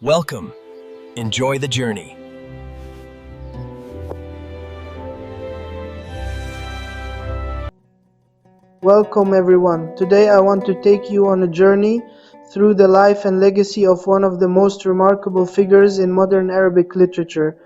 Welcome. Enjoy the journey. Welcome everyone. Today I want to take you on a journey through the life and legacy of one of the most remarkable figures in modern Arabic literature,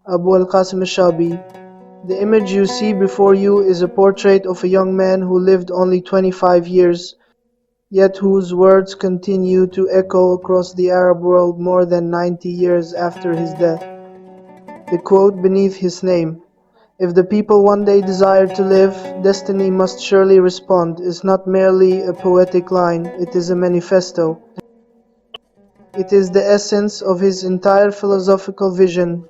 Abu al-Qasim al-Shabi. The image you see before you is a portrait of a young man who lived only 25 years, yet whose words continue to echo across the Arab world more than 90 years after his death. The quote beneath his name, "If the people one day desire to live, destiny must surely respond," is not merely a poetic line, it is a manifesto. It is the essence of his entire philosophical vision.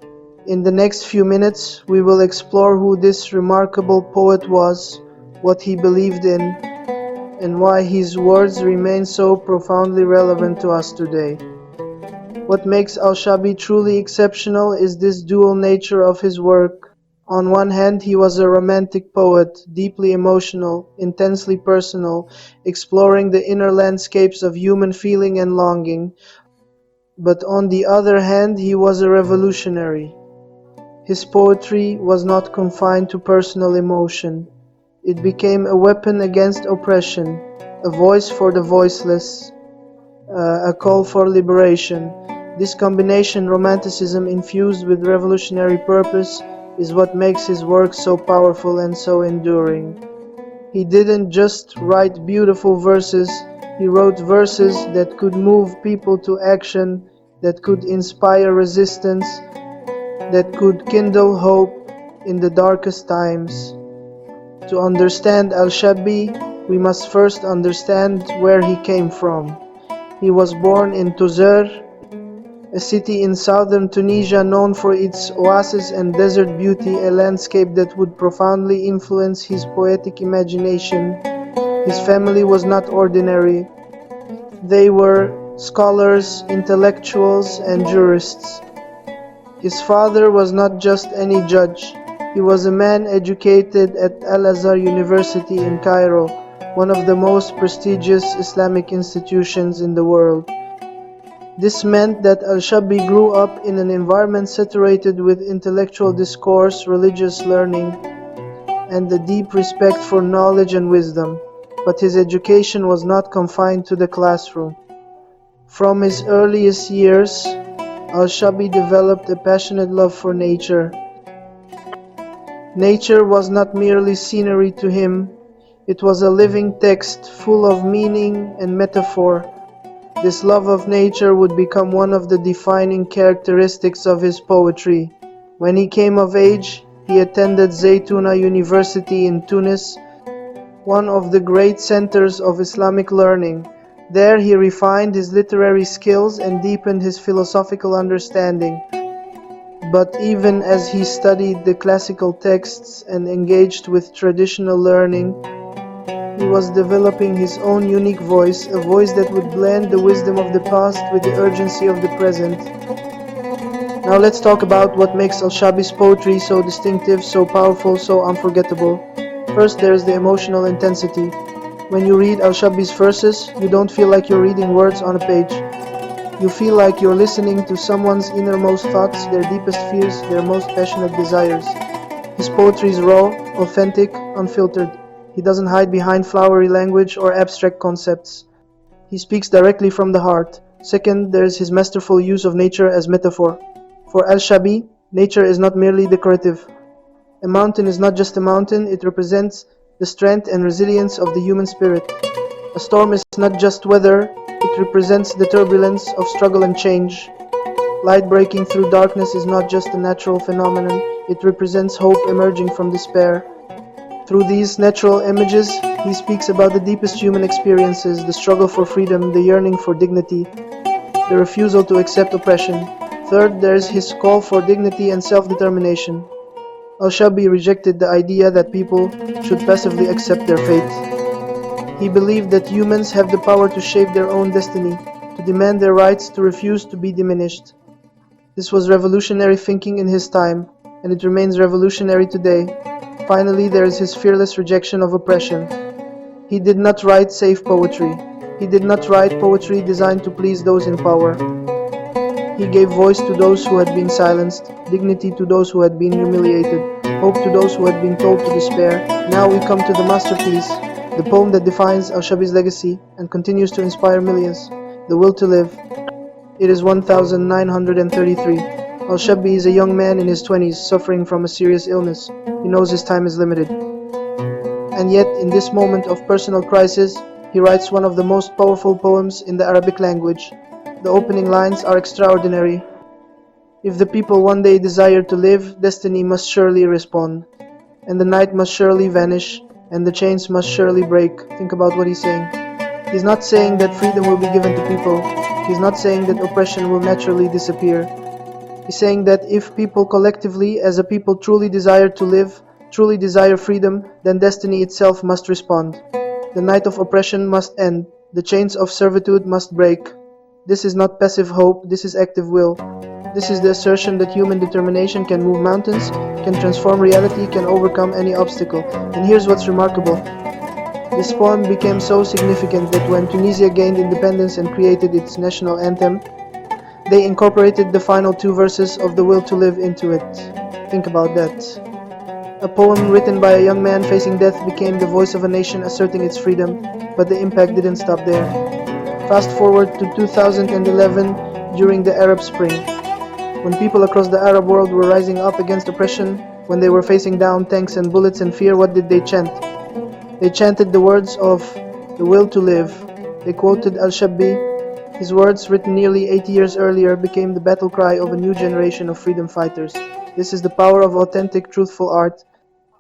In the next few minutes, we will explore who this remarkable poet was, what he believed in, and why his words remain so profoundly relevant to us today. What makes al-Shabi truly exceptional is this dual nature of his work. On one hand, he was a romantic poet, deeply emotional, intensely personal, exploring the inner landscapes of human feeling and longing. But on the other hand, he was a revolutionary. His poetry was not confined to personal emotion. It became a weapon against oppression, a voice for the voiceless, a call for liberation. This combination, romanticism infused with revolutionary purpose, is what makes his work so powerful and so enduring. He didn't just write beautiful verses, he wrote verses that could move people to action, that could inspire resistance, that could kindle hope in the darkest times. To understand al-Shabi, we must first understand where he came from. He was born in Tozeur, a city in southern Tunisia known for its oasis and desert beauty, a landscape that would profoundly influence his poetic imagination. His family was not ordinary. They were scholars, intellectuals, and jurists. His father was not just any judge. He was a man educated at Al-Azhar University in Cairo, one of the most prestigious Islamic institutions in the world. This meant that al-Shabi grew up in an environment saturated with intellectual discourse, religious learning, and a deep respect for knowledge and wisdom. But his education was not confined to the classroom. From his earliest years, al-Shabi developed a passionate love for nature. Nature was not merely scenery to him, it was a living text full of meaning and metaphor. This love of nature would become one of the defining characteristics of his poetry. When he came of age, he attended Zaytuna University in Tunis, one of the great centers of Islamic learning. There he refined his literary skills and deepened his philosophical understanding. But even as he studied the classical texts and engaged with traditional learning, he was developing his own unique voice, a voice that would blend the wisdom of the past with the urgency of the present. Now let's talk about what makes al-Shabi's poetry so distinctive, so powerful, so unforgettable. First, there is the emotional intensity. When you read al-Shabi's verses, you don't feel like you're reading words on a page. You feel like you're listening to someone's innermost thoughts, their deepest fears, their most passionate desires. His poetry is raw, authentic, unfiltered. He doesn't hide behind flowery language or abstract concepts. He speaks directly from the heart. Second, there is his masterful use of nature as metaphor. For al-Shabi, nature is not merely decorative. A mountain is not just a mountain, it represents the strength and resilience of the human spirit. A storm is not just weather, it represents the turbulence of struggle and change. Light breaking through darkness is not just a natural phenomenon, it represents hope emerging from despair. Through these natural images, he speaks about the deepest human experiences, the struggle for freedom, the yearning for dignity, the refusal to accept oppression. Third, there is his call for dignity and self-determination. Al-Shabi rejected the idea that people should passively accept their fate. He believed that humans have the power to shape their own destiny, to demand their rights, to refuse to be diminished. This was revolutionary thinking in his time, and it remains revolutionary today. Finally, there is his fearless rejection of oppression. He did not write safe poetry. He did not write poetry designed to please those in power. He gave voice to those who had been silenced, dignity to those who had been humiliated, hope to those who had been told to despair. Now we come to the masterpiece, the poem that defines Al-Shabi's legacy and continues to inspire millions, The Will to Live. It is 1933. Al-Shabi is a young man in his 20s suffering from a serious illness. He knows his time is limited. And yet, in this moment of personal crisis, he writes one of the most powerful poems in the Arabic language. The opening lines are extraordinary. If the people one day desire to live, destiny must surely respond. And the night must surely vanish, and the chains must surely break. Think about what he's saying. He's not saying that freedom will be given to people. He's not saying that oppression will naturally disappear. He's saying that if people collectively, as a people, truly desire to live, truly desire freedom, then destiny itself must respond. The night of oppression must end. The chains of servitude must break. This is not passive hope, this is active will. This is the assertion that human determination can move mountains, can transform reality, can overcome any obstacle. And here's what's remarkable. This poem became so significant that when Tunisia gained independence and created its national anthem, they incorporated the final two verses of The Will to Live into it. Think about that. A poem written by a young man facing death became the voice of a nation asserting its freedom, but the impact didn't stop there. Fast forward to 2011 during the Arab Spring. When people across the Arab world were rising up against oppression, when they were facing down tanks and bullets and fear, what did they chant? They chanted the words of The Will to Live. They quoted Al-Shabi. His words, written nearly 80 years earlier, became the battle cry of a new generation of freedom fighters. This is the power of authentic, truthful art.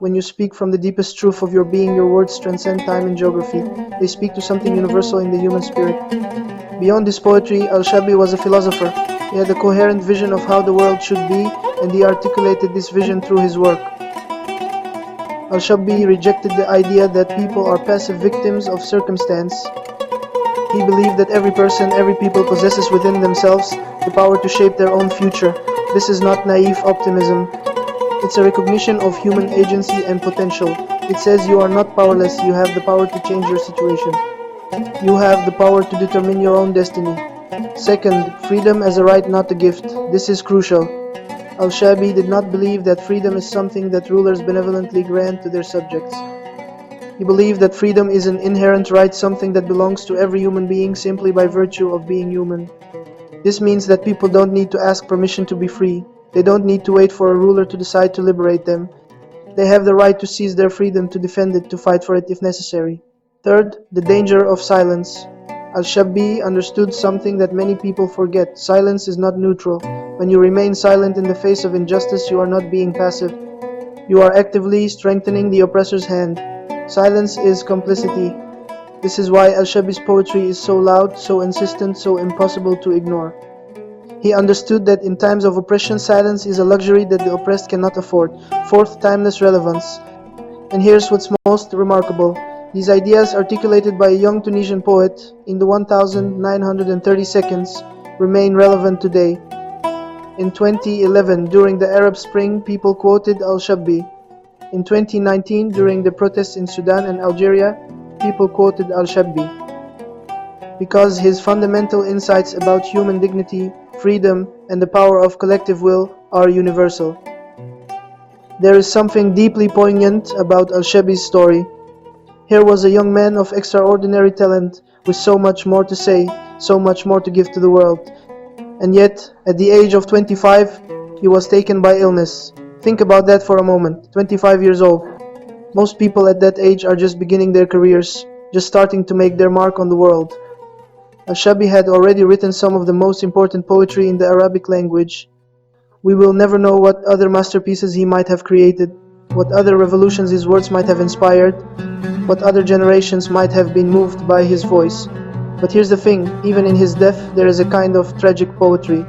When you speak from the deepest truth of your being, your words transcend time and geography. They speak to something universal in the human spirit. Beyond his poetry, Al-Shabi was a philosopher. He had a coherent vision of how the world should be, and he articulated this vision through his work. Al-Shabi rejected the idea that people are passive victims of circumstance. He believed that every person, every people possesses within themselves the power to shape their own future. This is not naive optimism. It's a recognition of human agency and potential. It says you are not powerless, you have the power to change your situation. You have the power to determine your own destiny. Second, freedom as a right, not a gift. This is crucial. Al-Shabi did not believe that freedom is something that rulers benevolently grant to their subjects. He believed that freedom is an inherent right, something that belongs to every human being simply by virtue of being human. This means that people don't need to ask permission to be free. They don't need to wait for a ruler to decide to liberate them. They have the right to seize their freedom, to defend it, to fight for it if necessary. Third, the danger of silence. Al-Shabi understood something that many people forget. Silence is not neutral. When you remain silent in the face of injustice, you are not being passive. You are actively strengthening the oppressor's hand. Silence is complicity. This is why Al-Shabi's poetry is so loud, so insistent, so impossible to ignore. He understood that in times of oppression, silence is a luxury that the oppressed cannot afford. Fourth, timeless relevance. And here's what's most remarkable. These ideas, articulated by a young Tunisian poet in the 1930 seconds, remain relevant today. In 2011, during the Arab Spring, people quoted Al-Shabi. In 2019, during the protests in Sudan and Algeria, people quoted Al-Shabi. Because his fundamental insights about human dignity, freedom, and the power of collective will are universal. There is something deeply poignant about Al-Shabi's story. Here was a young man of extraordinary talent, with so much more to say, so much more to give to the world. And yet, at the age of 25, he was taken by illness. Think about that for a moment. 25 years old. Most people at that age are just beginning their careers, just starting to make their mark on the world. Al-Shabi had already written some of the most important poetry in the Arabic language. We will never know what other masterpieces he might have created, what other revolutions his words might have inspired, what other generations might have been moved by his voice. But here's the thing, even in his death, there is a kind of tragic poetry.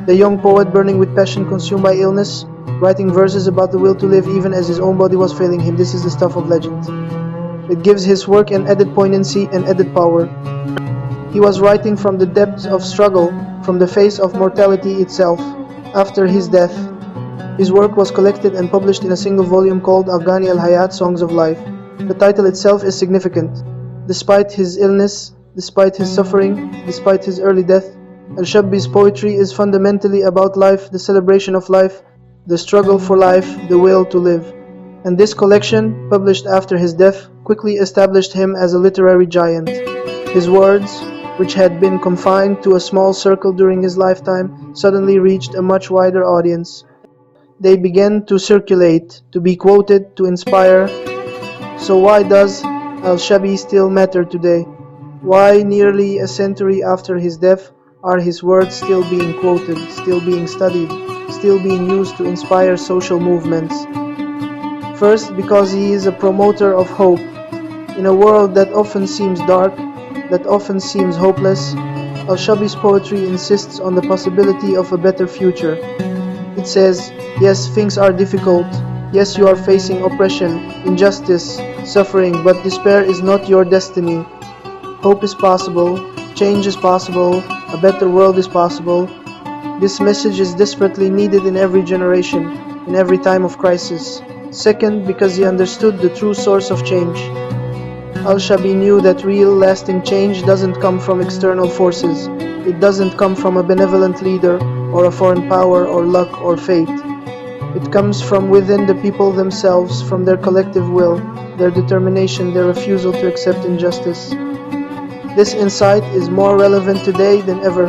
The young poet, burning with passion, consumed by illness, writing verses about the will to live even as his own body was failing him. This is the stuff of legend. It gives his work an added poignancy and added power. He was writing from the depths of struggle, from the face of mortality itself. After his death, his work was collected and published in a single volume called Aghani al-Hayat, Songs of Life. The title itself is significant. Despite his illness, despite his suffering, despite his early death, Al-Shabbi's poetry is fundamentally about life, the celebration of life, the struggle for life, the will to live. And this collection, published after his death, quickly established him as a literary giant. His words, which had been confined to a small circle during his lifetime, suddenly reached a much wider audience. They began to circulate, to be quoted, to inspire. So why does Al-Shabbi still matter today? Why, nearly a century after his death, are his words still being quoted, still being studied, still being used to inspire social movements? First, because he is a promoter of hope. In a world that often seems dark, that often seems hopeless, Al-Shabbi's poetry insists on the possibility of a better future. It says, yes, things are difficult. Yes, you are facing oppression, injustice, suffering, but despair is not your destiny. Hope is possible, change is possible, a better world is possible. This message is desperately needed in every generation, in every time of crisis. Second, because he understood the true source of change. Al-Shabbi knew that real, lasting change doesn't come from external forces. It doesn't come from a benevolent leader, or a foreign power, or luck, or fate. It comes from within the people themselves, from their collective will, their determination, their refusal to accept injustice. This insight is more relevant today than ever.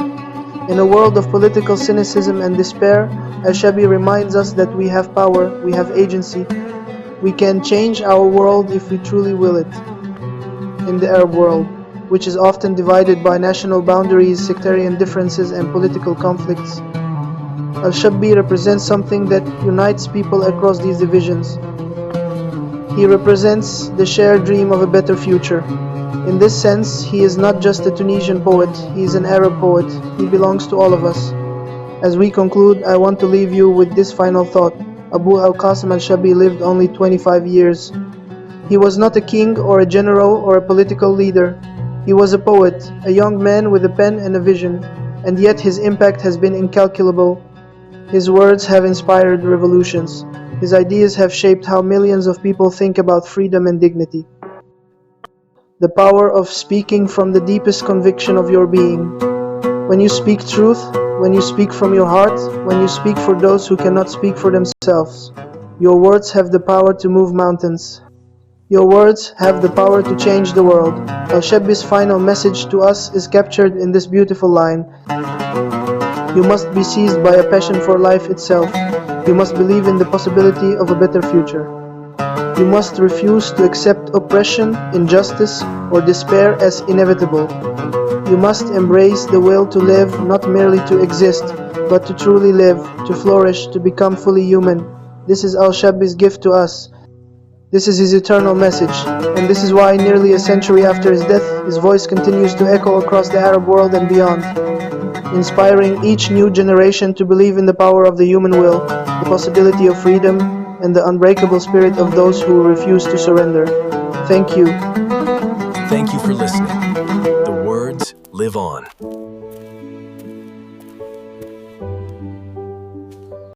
In a world of political cynicism and despair, Al-Shabbi reminds us that we have power, we have agency. We can change our world if we truly will it. In the Arab world, which is often divided by national boundaries, sectarian differences, and political conflicts, Al-Shabbi represents something that unites people across these divisions. He represents the shared dream of a better future. In this sense, he is not just a Tunisian poet, he is an Arab poet. He belongs to all of us. As we conclude, I want to leave you with this final thought. Abu al-Qasim al-Shabbi lived only 25 years. He was not a king or a general or a political leader. He was a poet, a young man with a pen and a vision, and yet his impact has been incalculable. His words have inspired revolutions. His ideas have shaped how millions of people think about freedom and dignity. The power of speaking from the deepest conviction of your being. When you speak truth, when you speak from your heart, when you speak for those who cannot speak for themselves, your words have the power to move mountains. Your words have the power to change the world. Al-Shabbi's final message to us is captured in this beautiful line. You must be seized by a passion for life itself. You must believe in the possibility of a better future. You must refuse to accept oppression, injustice, or despair as inevitable. You must embrace the will to live, not merely to exist, but to truly live, to flourish, to become fully human. This is Al-Shabbi's gift to us. This is his eternal message, and this is why nearly a century after his death, his voice continues to echo across the Arab world and beyond, inspiring each new generation to believe in the power of the human will, the possibility of freedom, and the unbreakable spirit of those who refuse to surrender. Thank you. Thank you for listening. The words live on.